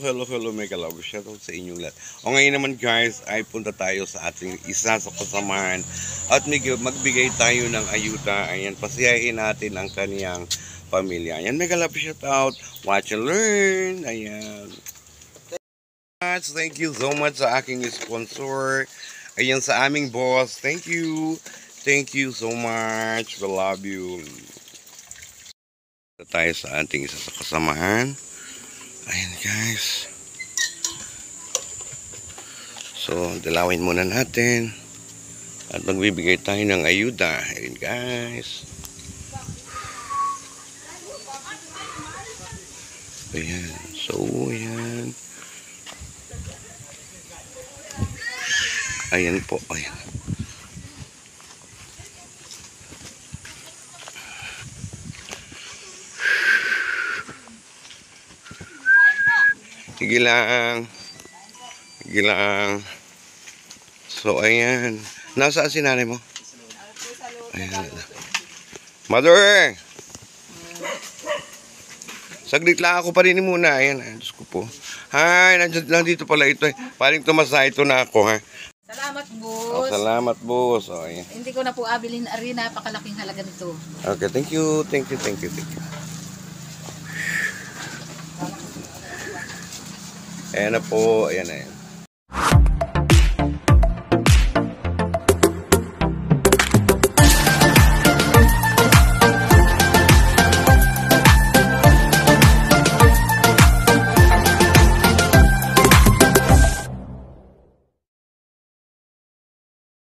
hello, mega love. Shoutout sa inyong lahat. O ngayon naman guys, ay punta tayo sa ating isa sa kasamahan at magbigay tayo ng ayuda. Ayan, pasiyahin natin ang kaniyang pamilya. Ayan, mega love, shoutout. Watch and learn. Ayan. Thank you so much sa aking sponsor. Ayan, sa aming boss. Thank you. Thank you so much. We love you. Tayo sa ating isa sa kasamahan. Ayan guys. So, dalawin muna natin. At magbibigay tayo ng ayuda. Ayan guys. Ayan. So, ayan. Ayan po. Ayan. Sige lang. Sige lang. So, ayan. Nasaan si nanay mo? Ayan. Mother! Saglit lang ako pa rin muna. Ayan. Diyos ko po. Hi, nandito pala ito. Paring tumasa ito na ako, ha? Salamat, boss. Oh, salamat, boss. Oh, ayan. Hindi ko na po abilin rin. Napakalaking halaga nito. Okay, thank you. Thank you. Ayan na po. Ayan na yan.